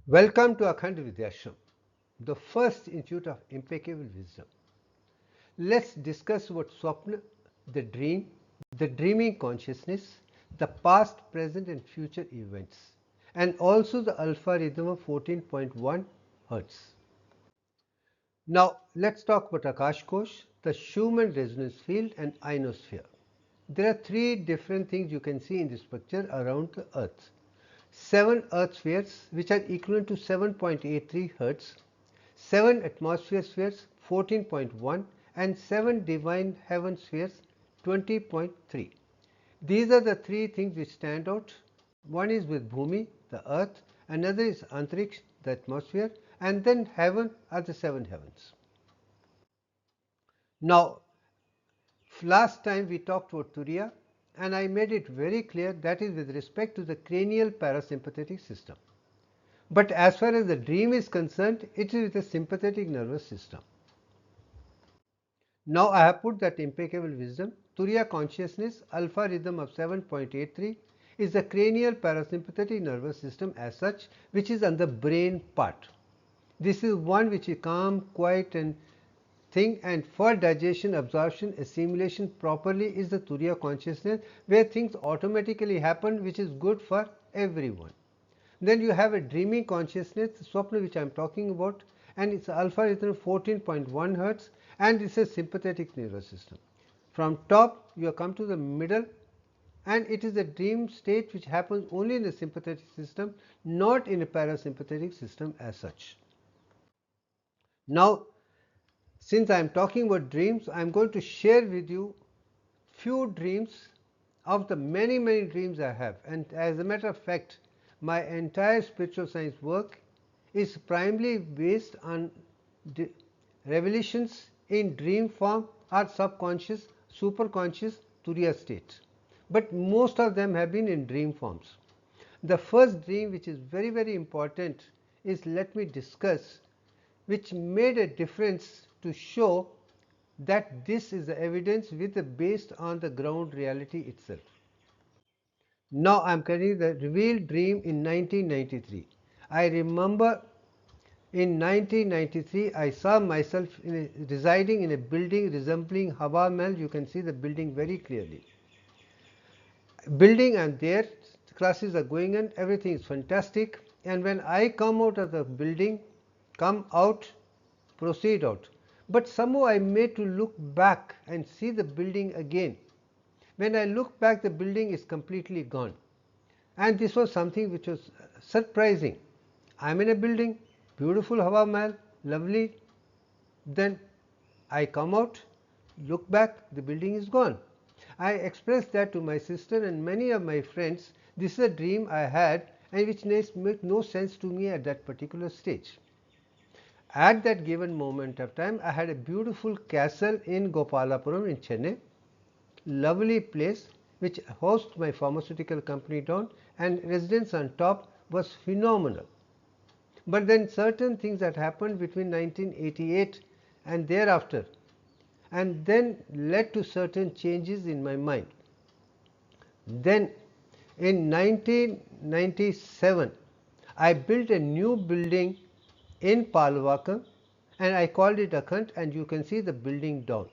Welcome to Akhand Vidyashram, the first institute of impeccable wisdom. Let's discuss what Swapna, the dream, the dreaming consciousness, the past, present, and future events, and also the alpha rhythm of 14.1 Hz. Now, let's talk about Akash Kosh, the Schumann resonance field, and ionosphere. There are three different things you can see in this picture around the Earth. 7 Earth spheres, which are equivalent to 7.83 Hz, 7 atmosphere spheres 14.1, and 7 divine heaven spheres 20.3. These are the three things which stand out. One is with Bhumi, the earth, another is Antariksh, the atmosphere, and then heaven are the 7 heavens. Now, last time we talked about Turiya, and I made it very clear that is with respect to the cranial parasympathetic system. But as far as the dream is concerned, it is with the sympathetic nervous system. Now I have put that impeccable wisdom. Turiya consciousness, alpha rhythm of 7.83 is the cranial parasympathetic nervous system as such, which is on the brain part. This is one which is calm, quiet, and thing, and for digestion, absorption, assimilation properly is the Turiya consciousness, where things automatically happen, which is good for everyone. Then you have a dreaming consciousness, Swapna, which I am talking about, and its alpha rhythm 14.1 Hz, and it's a sympathetic nervous system. From top, you come to the middle, and it is a dream state which happens only in the sympathetic system, not in a parasympathetic system as such. Now, since I am talking about dreams, I am going to share with you few dreams of the many dreams I have. And as a matter of fact, my entire spiritual science work is primarily based on revelations in dream form or subconscious, superconscious, Turiya state. But most of them have been in dream forms. The first dream, which is very important, is let me discuss, which made a difference to show that this is the evidence with the based on the ground reality itself. Now I am carrying the revealed dream in 1993. I remember in 1993 I saw myself residing in a building resembling Hawa Mahal. You can see the building very clearly. Building, and there classes are going on, everything is fantastic, and when I come out of the building, come out, proceed out, but somehow I made to look back and see the building again. When I look back, the building is completely gone, and this was something which was surprising. I am in a building, beautiful Hawa Mahal, lovely, then I come out, look back, the building is gone. I expressed that to my sister and many of my friends. This is a dream I had and which made no sense to me at that particular stage. At that given moment of time, I had a beautiful castle in Gopalapuram in Chennai, lovely place which housed my pharmaceutical company down, and residence on top was phenomenal. But then certain things that happened between 1988 and thereafter, and then led to certain changes in my mind. Then in 1997 I built a new building in Palwakam and I called it Akhand, and you can see the building down.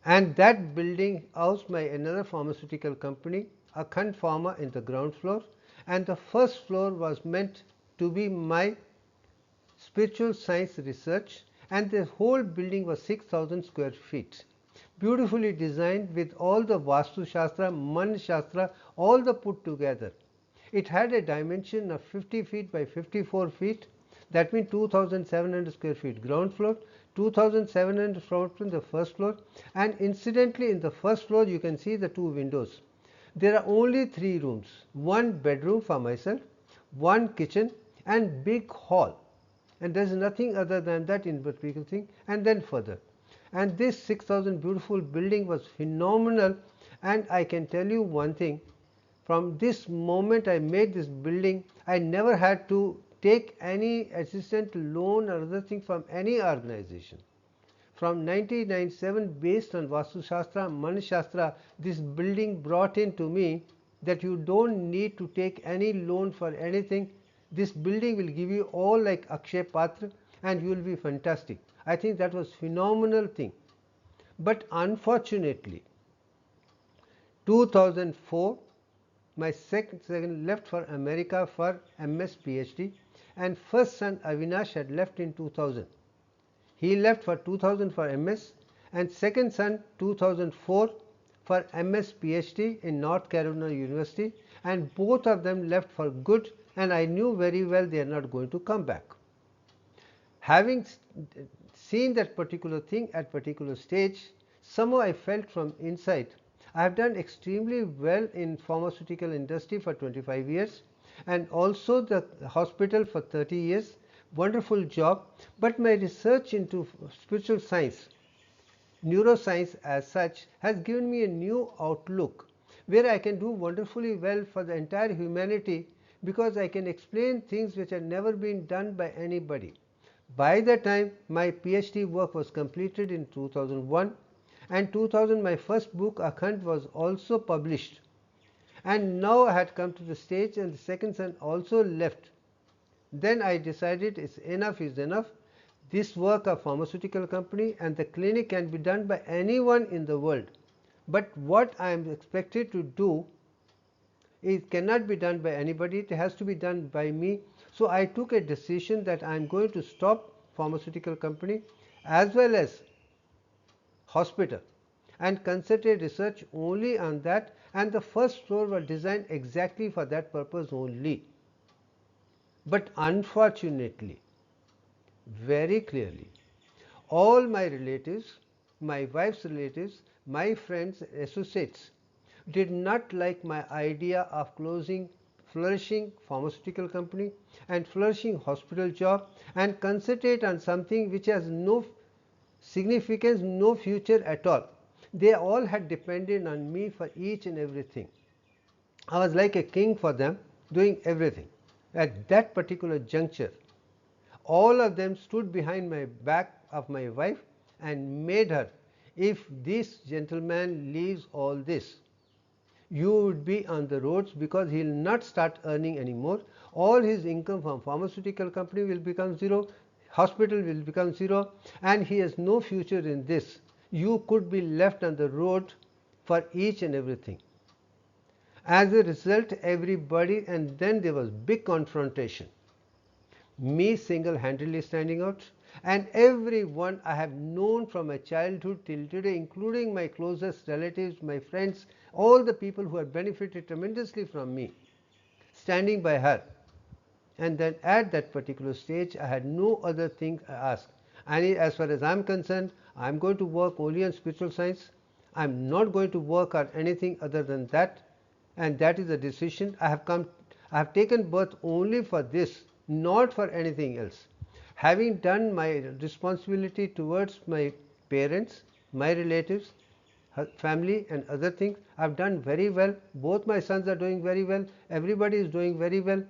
And that building housed my another pharmaceutical company, Akhand Pharma, in the ground floor, and the first floor was meant to be my spiritual science research, and the whole building was 6,000 square feet, beautifully designed with all the Vastu Shastra, Man Shastra, all the put together. It had a dimension of 50 feet by 54 feet, that means 2,700 square feet ground floor, 2,700 from the first floor, and incidentally in the first floor you can see the two windows. There are only 3 rooms, one bedroom for myself, one kitchen, and big hall, and there is nothing other than that in particular thing, and then further. And this 6,000 beautiful building was phenomenal, and I can tell you one thing, from this moment I made this building, I never had to take any assistant loan or other thing from any organization. From 1997, based on Vastu Shastra, Man Shastra, this building brought in to me that you don't need to take any loan for anything. This building will give you all like Akshay Patra and you will be fantastic. I think that was phenomenal thing. But unfortunately, 2004, my second left for America for MS PhD, and first son Avinash had left in 2000. He left for 2000 for MS, and second son 2004 for MS PhD in North Carolina University, and both of them left for good, and I knew very well they are not going to come back. Having seen that particular thing at particular stage, somehow I felt from inside, I have done extremely well in pharmaceutical industry for 25 years and also the hospital for 30 years, wonderful job, but my research into spiritual science, neuroscience as such, has given me a new outlook where I can do wonderfully well for the entire humanity because I can explain things which have never been done by anybody. By the time my PhD work was completed in 2001 and 2000 my first book Akhand was also published, and now I had come to the stage and the second son also left. Then I decided it's enough is enough. This work of pharmaceutical company and the clinic can be done by anyone in the world, but what I am expected to do, it cannot be done by anybody, it has to be done by me. So I took a decision that I am going to stop pharmaceutical company as well as hospital and concentrate research only on that, and the first floor was designed exactly for that purpose only. But unfortunately, very clearly, all my relatives, my wife's relatives, my friends, associates did not like my idea of closing flourishing pharmaceutical company and flourishing hospital job and concentrate on something which has no significance, no future at all. They all had depended on me for each and everything. I was like a king for them, doing everything. At that particular juncture, all of them stood behind my back of my wife and made her, if this gentleman leaves all this, you would be on the roads because he will not start earning anymore. All his income from pharmaceutical company will become zero, hospital will become zero, and he has no future in this. You could be left on the road for each and everything. As a result, everybody, and then there was big confrontation. Me single-handedly standing out, and everyone I have known from my childhood till today, including my closest relatives, my friends, all the people who have benefited tremendously from me, standing by her. And then at that particular stage, I had no other thing I asked. And as far as I am concerned, I am going to work only on spiritual science. I am not going to work on anything other than that, and that is a decision I have come. I have taken birth only for this, not for anything else. Having done my responsibility towards my parents, my relatives, family and other things, I have done very well. Both my sons are doing very well. Everybody is doing very well.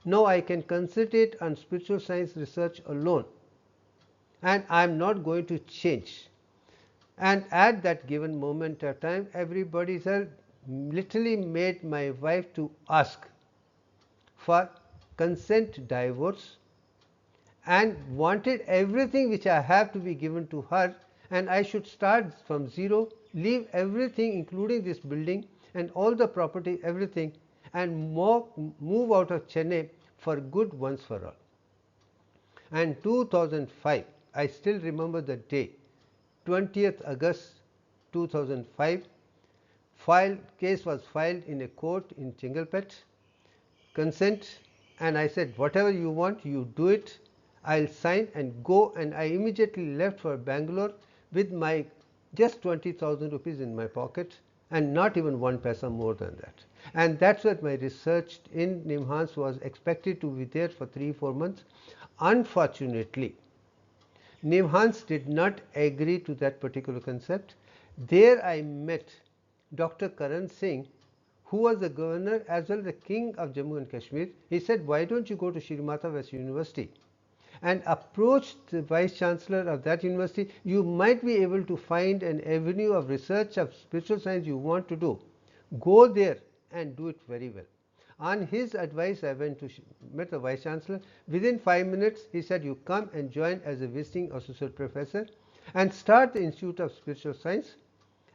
Now I can concentrate on spiritual science research alone, and I am not going to change. And at that given moment of time, everybody literally made my wife to ask for consent divorce and wanted everything which I have to be given to her, and I should start from zero, leave everything including this building and all the property, everything, and move out of Chennai for good once for all. And 2005, I still remember the day, 20th August 2005, case was filed in a court in Chengalpet, consent, and I said whatever you want you do it, I'll sign and go, and I immediately left for Bangalore with my just 20,000 rupees in my pocket and not even 1 paisa more than that. And that's what my research in NIMHANS was expected to be there for 3-4 months. Unfortunately, NIMHANS did not agree to that particular concept. There I met Dr. Karan Singh, who was the governor as well as the king of Jammu and Kashmir. He said, why don't you go to Shri Mata West University and approach the vice chancellor of that university? You might be able to find an avenue of research of spiritual science you want to do. Go there and do it very well. On his advice, I went to met the Vice Chancellor. Within 5 minutes, he said, "You come and join as a visiting associate professor and start the Institute of Spiritual Science."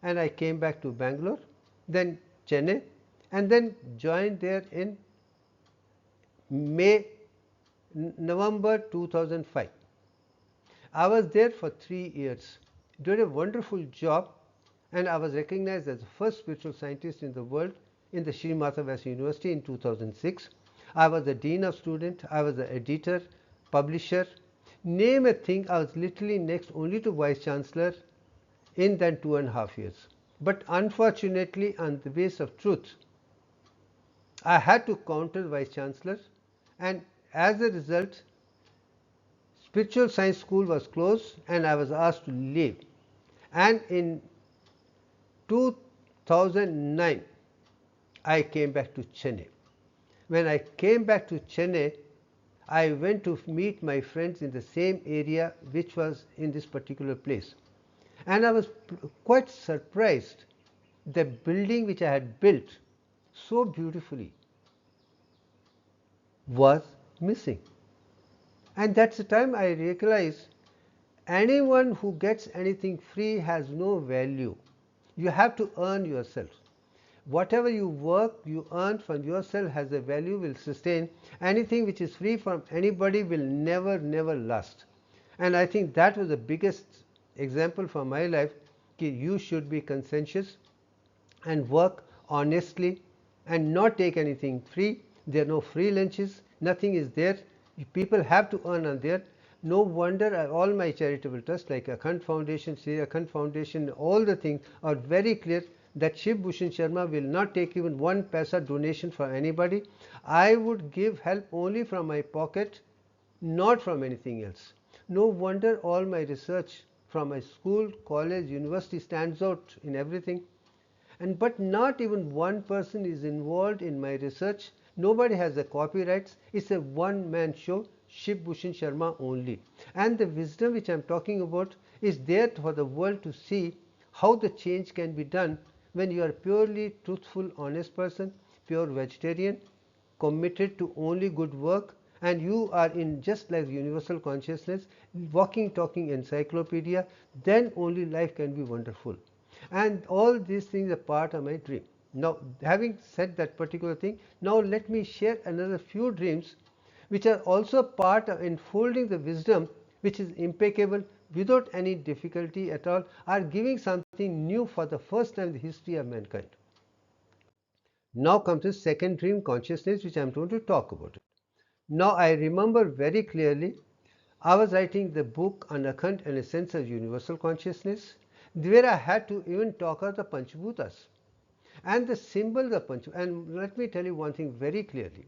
And I came back to Bangalore, then Chennai, and then joined there in November 2005. I was there for 3 years, did a wonderful job, and I was recognized as the first spiritual scientist in the world in the Sri Mata Vyasa University in 2006. I was the dean of students, I was the editor, publisher, name a thing. I was literally next only to Vice Chancellor in that 2.5 years. But unfortunately, on the base of truth, I had to counter Vice Chancellor, and as a result, Spiritual Science School was closed and I was asked to leave. And in 2009, I came back to Chennai. When I came back to Chennai, I went to meet my friends in the same area which was in this particular place. And I was quite surprised. The building which I had built so beautifully was missing. And that's the time I realized anyone who gets anything free has no value. You have to earn yourself. Whatever you work, you earn from yourself has a value, will sustain. Anything which is free from anybody will never last. And I think that was the biggest example from my life. You should be conscientious and work honestly and not take anything free. There are no free lunches, nothing is there. People have to earn on there. No wonder all my charitable trusts like Akhand Foundation, Sri Akhand Foundation, all the things are very clear that Shiv Bhushan Sharma will not take even 1 paisa donation from anybody. I would give help only from my pocket, not from anything else. No wonder all my research from my school, college, university stands out in everything. And but not even one person is involved in my research. Nobody has the copyrights. It's a one-man show, Shiv Bhushan Sharma only. And the wisdom which I'm talking about is there for the world to see how the change can be done when you are a purely truthful, honest person, pure vegetarian, committed to only good work, and you are in just like universal consciousness, walking, talking encyclopedia, then only life can be wonderful. And all these things are part of my dream. Now, having said that particular thing, now let me share another few dreams which are also part of enfolding the wisdom which is impeccable without any difficulty at all, are giving something new for the first time in the history of mankind. Now comes the second dream consciousness which I am going to talk about. Now I remember very clearly I was writing the book on Akhand and a sense of universal consciousness, where I had to even talk about the Panchabhutas and the symbols of Panchabhutas. And let me tell you one thing very clearly.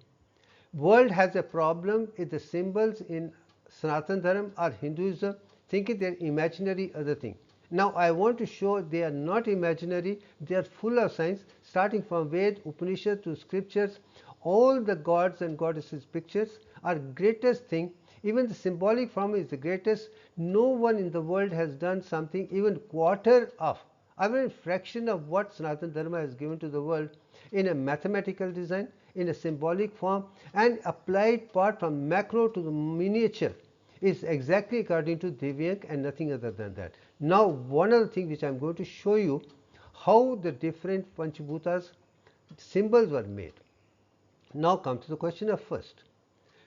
World has a problem with the symbols in Sanatana Dharma or Hinduism, thinking they're imaginary other thing. Now I want to show they are not imaginary, they are full of science, starting from Ved, Upanishad to scriptures. All the gods and goddesses pictures are greatest thing. Even the symbolic form is the greatest. No one in the world has done something even quarter of, even a fraction of what Sanatana Dharma has given to the world in a mathematical design, in a symbolic form, and applied part from macro to the miniature is exactly according to Divyank and nothing other than that. Now one other thing which I am going to show you how the different Panchabhutas symbols were made. Now come to the question of first.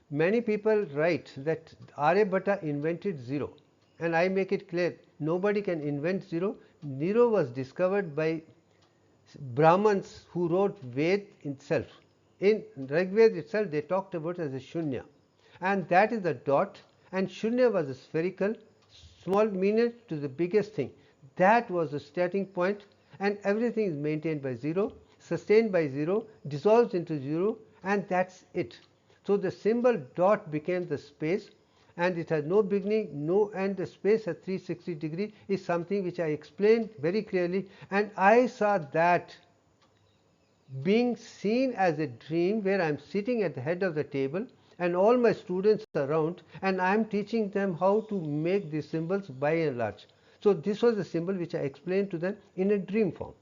Many people write that Aryabhatta invented zero, and I make it clear nobody can invent zero. Zero was discovered by Brahmins who wrote Ved itself. In Rig Veda itself they talked about it as a Shunya, and that is the dot, and Shunya was a spherical, small meaning to the biggest thing. That was the starting point, and everything is maintained by zero, sustained by zero, dissolves into zero, and that's it. So the symbol dot became the space, and it has no beginning, no end. The space at 360 degree is something which I explained very clearly, and I saw that being seen as a dream where I am sitting at the head of the table and all my students around, and I am teaching them how to make these symbols by and large. So this was the symbol which I explained to them in a dream form.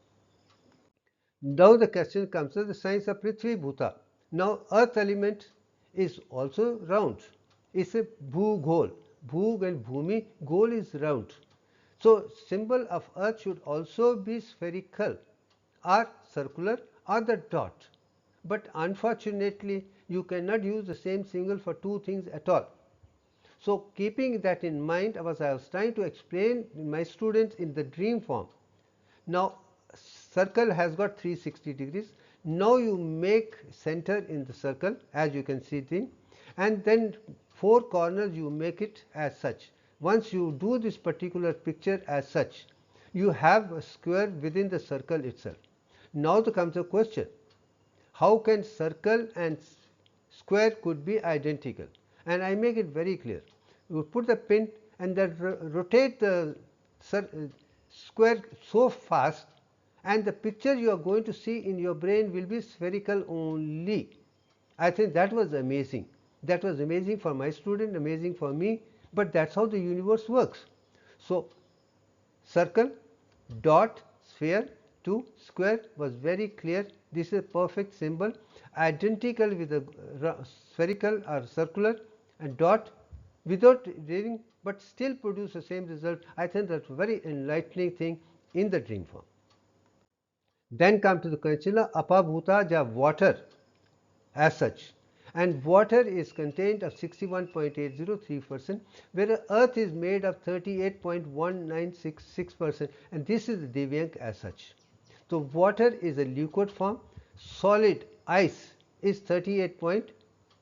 Now the question comes to the science of Prithvi Bhuta. Now earth element is also round. It's a bhu-gol. Bhu and bhumi, gol is round. So symbol of earth should also be spherical or circular or the dot. But unfortunately you cannot use the same symbol for two things at all. So keeping that in mind, I was trying to explain my students in the dream form. Now circle has got 360 degrees. Now you make center in the circle, as you can see thing, and then four corners you make it as such. Once you do this particular picture as such, you have a square within the circle itself. Now there comes a question: how can circle and square could be identical? And I make it very clear. You put the pin and then rotate the square so fast, and the picture you are going to see in your brain will be spherical only. I think that was amazing. That was amazing for my student, amazing for me, but that's how the universe works. So circle, dot, sphere to square was very clear. This is a perfect symbol, identical with the spherical or circular, and dot without reading but still produce the same result. I think that's a very enlightening thing in the dream form. Then come to the question of apabhuta, ja water as such, and water is contained of 61.803%, whereas earth is made of 38.1966%, and this is the Divyank as such. So water is a liquid form, solid ice is 38 point,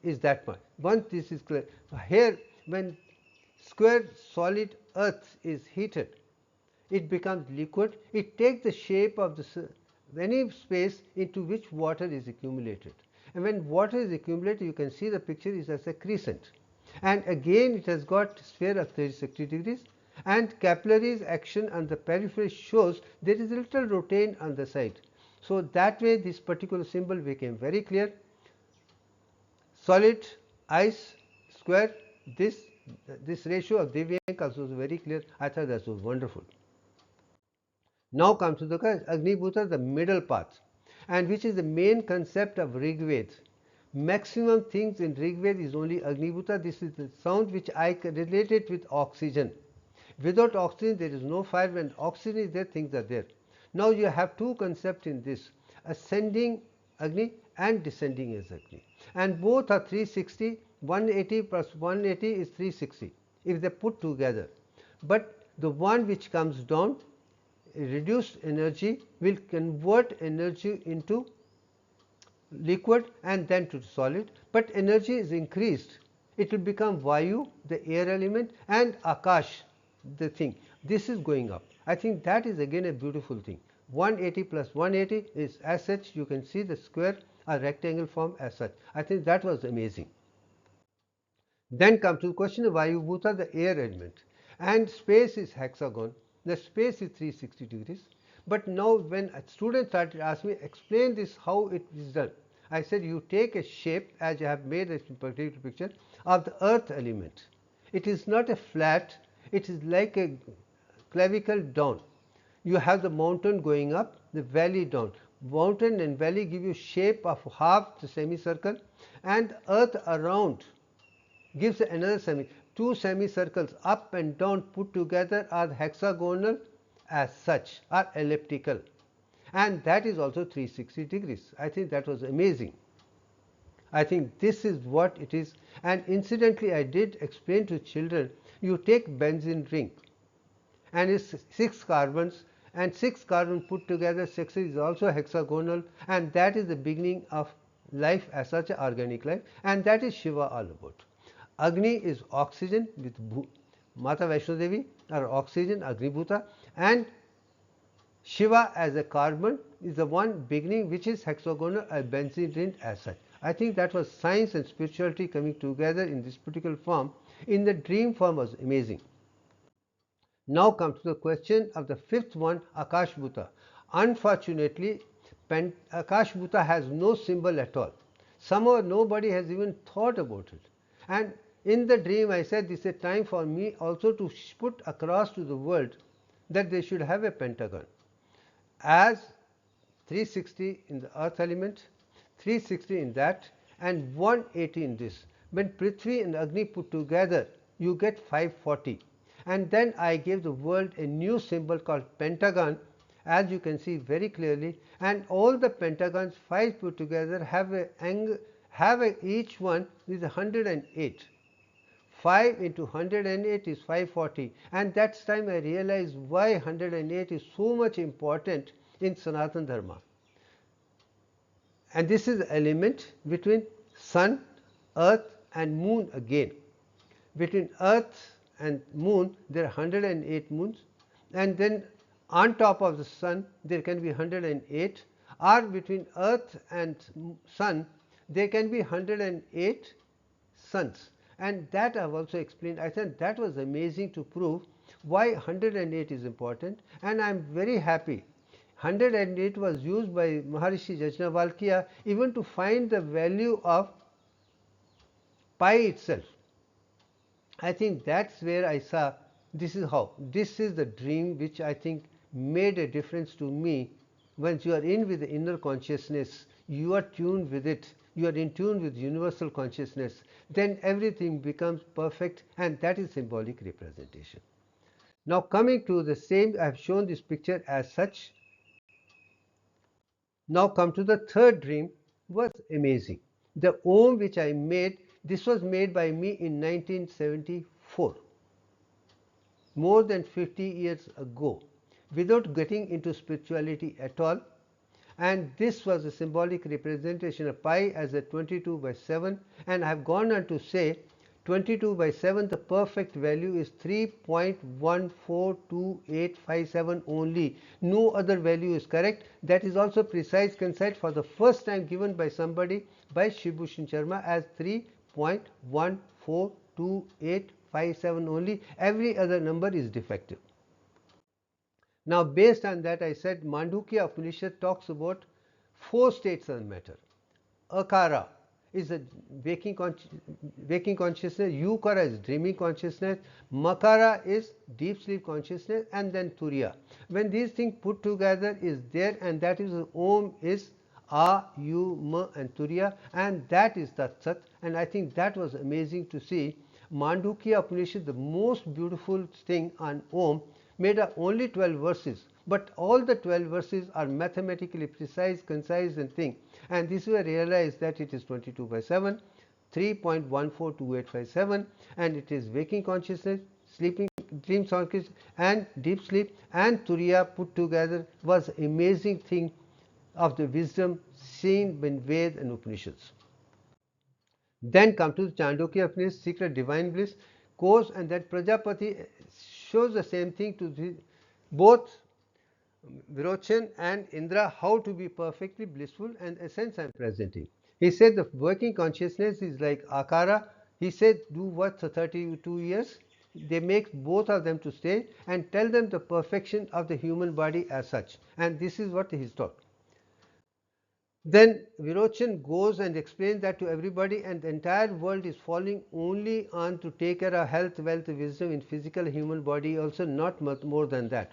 is that much. Once this is clear, here when square solid earth is heated, it becomes liquid. It takes the shape of the any space into which water is accumulated, and when water is accumulated, you can see the picture is as a crescent, and again it has got sphere of 360 degrees, and capillaries action on the periphery shows there is a little rotation on the side. So that way this particular symbol became very clear. Solid, ice, square, this ratio of Divyank also was very clear. I thought that was wonderful. Now comes to the Agnibhuta, the middle path, and which is the main concept of Rigved. Maximum things in Rigved is only Agnibhuta. This is the sound which I related with oxygen. Without oxygen there is no fire. When oxygen is there, things are there. Now you have two concepts in this: ascending Agni and descending as Agni, and both are 360. 180 plus 180 is 360 if they put together. But the one which comes down, reduced energy, will convert energy into liquid and then to solid, but energy is increased. It will become Vayu, the air element, and Akash, the thing. This is going up. I think that is again a beautiful thing. 180 plus 180 is as such. You can see the square or rectangle form as such. I think that was amazing. Then comes to the question of Vayu Bhuta, the air element, and space is hexagon. The space is 360 degrees. But now when a student started asking me, explain this how it is done, I said you take a shape, as I have made a particular picture, of the earth element. It is not a flat, it is like a clavicle down. You have the mountain going up, the valley down. Mountain and valley give you shape of half the semicircle, and earth around gives another two semicircles up and down put together are hexagonal as such, are elliptical, and that is also 360 degrees. I think that was amazing. I think this is what it is. And incidentally, I did explain to children, you take benzene ring and it's 6 carbons, and 6 carbons put together, 6 is also hexagonal, and that is the beginning of life as such, organic life, and that is Shiva all about. Agni is oxygen with Mata Vaishno Devi, or oxygen, Agni Bhuta, and Shiva as a carbon is the one beginning which is hexagonal, a benzene ring as such. I think that was science and spirituality coming together in this particular form. In the dream form was amazing. Now comes to the question of the fifth one, Akash Bhuta. Unfortunately, Akash Bhuta has no symbol at all. Somehow nobody has even thought about it. And in the dream I said this is a time for me also to put across to the world that they should have a pentagon. As 360 in the earth element, 360 in that, and 180 in this. When Prithvi and Agni put together, you get 540. And then I gave the world a new symbol called pentagon, as you can see very clearly, and all the pentagons 5 put together have each one is 108. 5 into 108 is 540, and that's time I realized why 108 is so much important in Sanatana Dharma. And this is the element between sun, earth and moon again. Between earth and moon there are 108 moons, and then on top of the sun there can be 108, or between earth and sun there can be 108 suns. And that I have also explained. I said that was amazing to prove why 108 is important, and I am very happy 108 was used by Maharishi Yajnavalkya even to find the value of pi itself. I think that's where I saw this is the dream which I think made a difference to me. Once you are in with the inner consciousness, you are tuned with it, you are in tune with universal consciousness, then everything becomes perfect, and that is symbolic representation. Now coming to the same, I have shown this picture as such. Now come to the third dream, was amazing. The Om which I made, this was made by me in 1974, more than 50 years ago, without getting into spirituality at all. And this was a symbolic representation of pi as a 22 by 7, and I have gone on to say 22 by 7, the perfect value is 3.142857 only. No other value is correct. That is also precise, concise, for the first time given by somebody, by Shiv Bhushan Sharma, as 3.142857 only. Every other number is defective. Now based on that, I said Mandukya Upanishad talks about 4 states of matter. Akara is a waking consciousness, Yukara is dreaming consciousness, Makara is deep sleep consciousness, and then Turiya. When these things put together is there, and that is Om is A, U, M and Turiya, and that is Tat Sat. And I think that was amazing to see. Mandukya Upanishad, the most beautiful thing on Om, made up only 12 verses, but all the 12 verses are mathematically precise, concise and thing. And this is where I realized that it is 22 by 7, 3.142857, and it is waking consciousness, sleeping, dream consciousness and deep sleep, and Turiya put together was amazing thing of the wisdom seen in Ved and Upanishads. Then come to the Chandogya Upanishad, secret divine bliss, goes, and that Prajapati shows the same thing to both Virochan and Indra, how to be perfectly blissful, and essence I am presenting. He said the working consciousness is like Akara. He said do what for 32 years. They make both of them to stay and tell them the perfection of the human body as such, and this is what he is taught. Then Virochan goes and explains that to everybody, and the entire world is falling only on to take care of health, wealth, wisdom in physical human body also, not much more than that.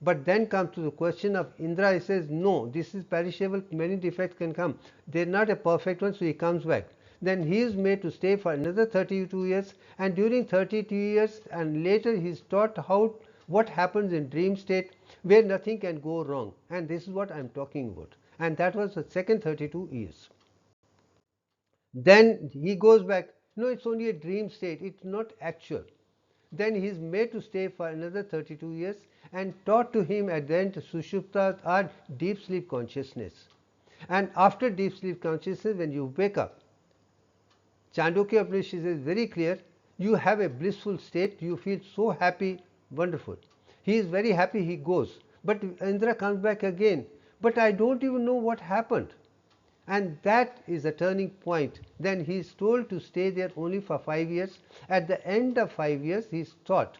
But then comes to the question of Indra. He says no, this is perishable, many defects can come, they are not a perfect one, so he comes back. Then he is made to stay for another 32 years, and during 32 years and later he is taught what happens in dream state where nothing can go wrong, and this is what I am talking about. And that was the second 32 years. Then he goes back, no, it's only a dream state, it's not actual. Then he is made to stay for another 32 years and taught to him at the end Sushupta or deep sleep consciousness. And after deep sleep consciousness, when you wake up, Chandogya Upanishad is very clear, you have a blissful state, you feel so happy, wonderful. He is very happy, he goes. But Indra comes back again. But I don't even know what happened. And that is a turning point. Then he is told to stay there only for 5 years. At the end of 5 years, he is taught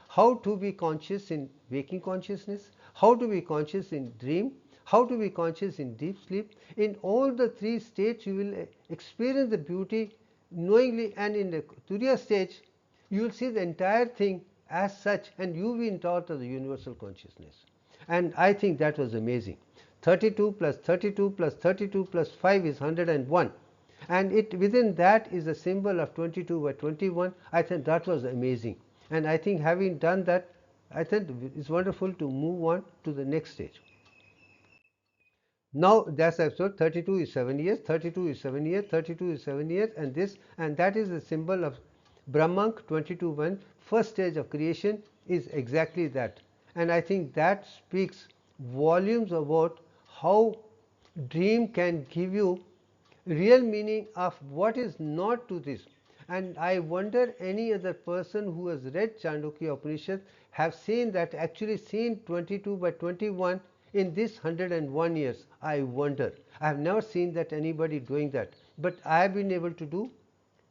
how to be conscious in waking consciousness, how to be conscious in dream, how to be conscious in deep sleep. In all the 3 states, you will experience the beauty knowingly, and in the Turiya stage, you will see the entire thing as such, and you will be taught of the universal consciousness. And I think that was amazing. 32 plus 32 plus 32 plus 5 is 101, and it within that is a symbol of 22 by 21. I think that was amazing, and I think having done that, I think it's wonderful to move on to the next stage. Now that's absolute. 32 is 7 years, 32 is 7 years, 32 is 7 years, and this and that is the symbol of Brahmank 22:1. First stage of creation is exactly that, and I think that speaks volumes about how dream can give you real meaning of what is not to this. And I wonder any other person who has read Chandogya Upanishad have seen that, actually seen 22 by 21 in this 101 years. I wonder. I have never seen that anybody doing that, but I have been able to do,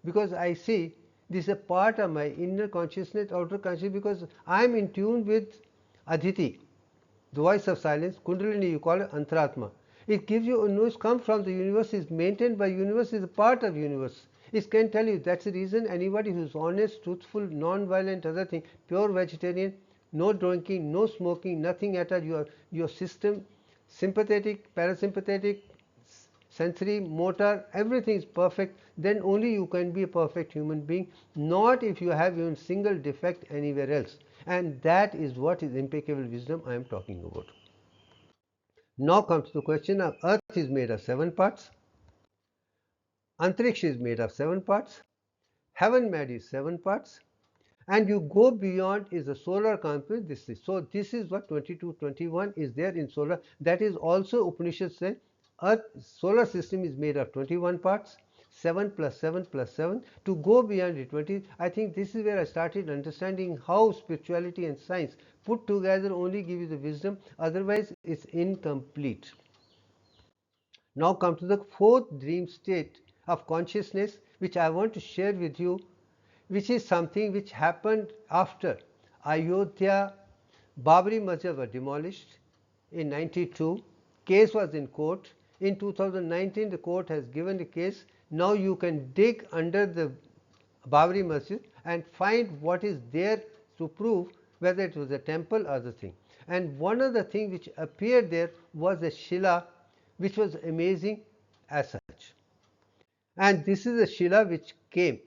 because I see this is a part of my inner consciousness, outer consciousness, because I am in tune with Aditi, the voice of silence. Kundalini you call it Antratma. It gives you a news, comes from the universe, is maintained by universe, is a part of universe. It can tell you. That's the reason anybody who is honest, truthful, non-violent, other thing, pure vegetarian, no drinking, no smoking, nothing at all, your system, sympathetic, parasympathetic, sensory, motor, everything is perfect, then only you can be a perfect human being, not if you have even single defect anywhere else. And that is what is impeccable wisdom I am talking about. Now comes the question of Earth is made of 7 parts, Antariksh is made of 7 parts, Heaven made is 7 parts, and you go beyond is the solar component. This is what 22-21 is there in solar. That is also Upanishad said Earth solar system is made of 21 parts, 7 plus 7 plus 7. To go beyond the 20, I think this is where I started understanding how spirituality and science put together only give you the wisdom, otherwise it's incomplete. Now come to the fourth dream state of consciousness, which I want to share with you, which is something which happened after Ayodhya. Babri Masjid was demolished in 92. Case was in court. In 2019, the court has given the case. Now you can dig under the Babri Masjid and find what is there to prove whether it was a temple or the thing. And one of the things which appeared there was a Shila, which was amazing as such. And this is a Shila which came,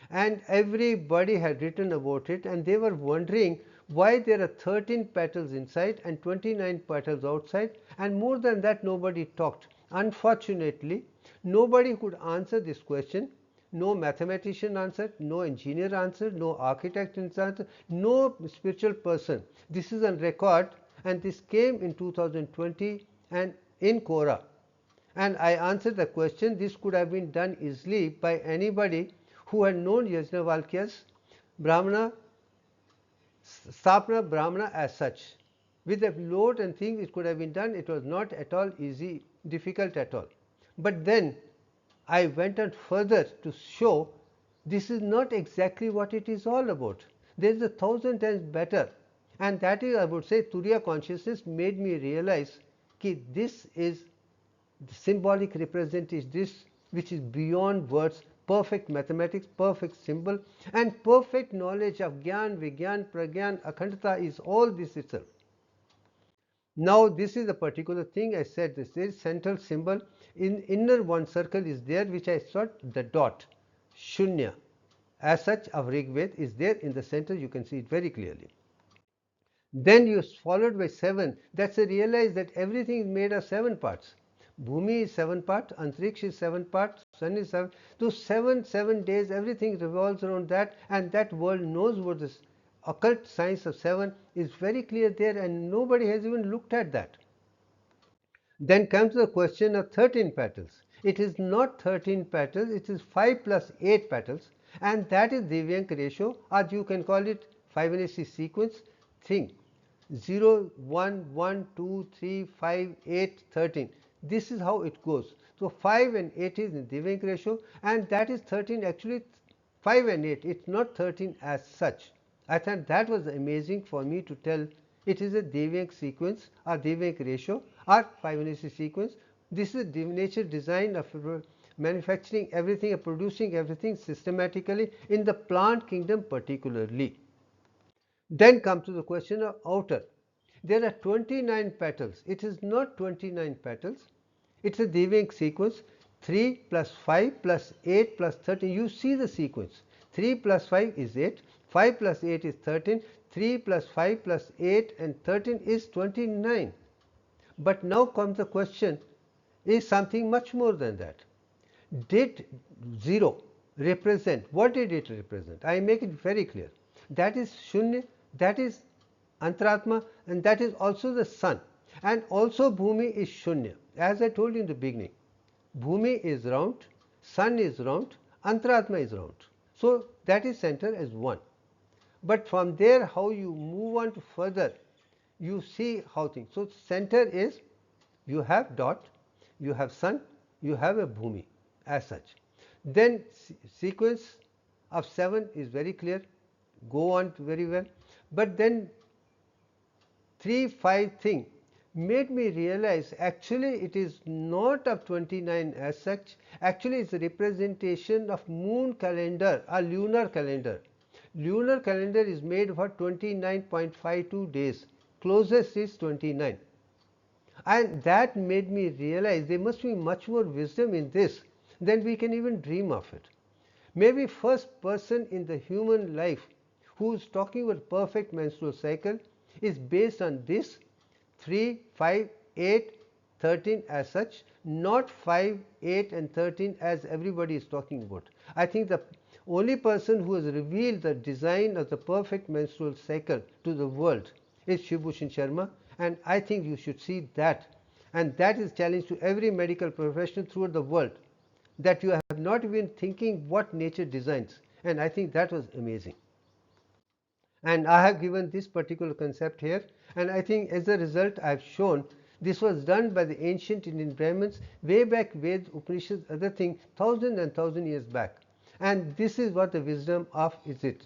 and everybody had written about it, and they were wondering why there are 13 petals inside and 29 petals outside, and more than that nobody talked. Unfortunately, nobody could answer this question. No mathematician answered, no engineer answered, no architect answered, no spiritual person. This is on record, and this came in 2020 and in Kora. And I answered the question. This could have been done easily by anybody who had known Yajnavalkya's Brahmana, Stapana Brahmana as such. With the load and things it could have been done. It was not at all easy, difficult at all. But then I went on further to show this is not exactly what it is all about. There is 1,000 times better, and that is, I would say, Turiya consciousness made me realize that this is the symbolic representation, this which is beyond words, perfect mathematics, perfect symbol, and perfect knowledge of Gyan, Vigyan, Pragyan, Akhandata is all this itself. Now this is a particular thing I said. This is central symbol. In inner one circle is there, which I saw the dot, Shunya, as such of Rigved is there in the center. You can see it very clearly. Then you followed by 7. That's a realize that everything is made of 7 parts. Bhumi is 7 parts, Antariksh is 7 parts, Sun is 7. Those 7 days, everything revolves around that, and that world knows what this occult science of 7 is very clear there, and nobody has even looked at that. Then comes the question of 13 petals. It is not 13 petals, it is 5 plus 8 petals, and that is Divyank ratio, or you can call it Fibonacci sequence thing. 0, 1, 1, 2, 3, 5, 8, 13. This is how it goes. So 5 and 8 is in Divyank ratio, and that is 13. Actually 5 and 8, it's not 13 as such. I thought that was amazing for me to tell it is a Divyank sequence or Divyank ratio or Fibonacci sequence. This is the nature design of manufacturing everything, of producing everything systematically in the plant kingdom particularly. Then comes to the question of outer. There are 29 petals. It is not 29 petals. It's a Divyank sequence. 3 plus 5 plus 8 plus 13. You see the sequence. 3 plus 5 is 8, 5 plus 8 is 13, 3 plus 5 plus 8 and 13 is 29. But now comes the question, is something much more than that. Did 0 represent, what did it represent? I make it very clear. That is Shunya, that is Antaratma, and that is also the sun. And also Bhumi is Shunya. As I told you in the beginning, Bhumi is round, sun is round, Antaratma is round. So that is center as 1. But from there, how you move on to further, you see how things. So center is, you have dot, you have sun, you have a Bhumi as such. Then sequence of 7 is very clear, go on very well. But then 3-5 thing made me realize actually it is not of 29 as such. Actually it's a representation of moon calendar or lunar calendar. Lunar calendar is made for 29.52 days. Closest is 29. And that made me realize there must be much more wisdom in this than we can even dream of it. Maybe first person in the human life who is talking about perfect menstrual cycle is based on this 3, 5, 8, 13 as such, not 5, 8 and 13 as everybody is talking about. I think the only person who has revealed the design of the perfect menstrual cycle to the world is Shiv Bhushan Sharma, and I think you should see that. And that is challenge to every medical professional throughout the world, that you have not even thinking what nature designs, and I think that was amazing. And I have given this particular concept here, and I think as a result I have shown this was done by the ancient Indian Brahmins way back, Veds, Upanishads, other things, thousand and thousand years back. And this is what the wisdom of is it.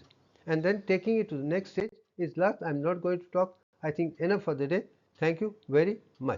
And then taking it to the next stage is last. I'm not going to talk. I think enough for the day. Thank you very much.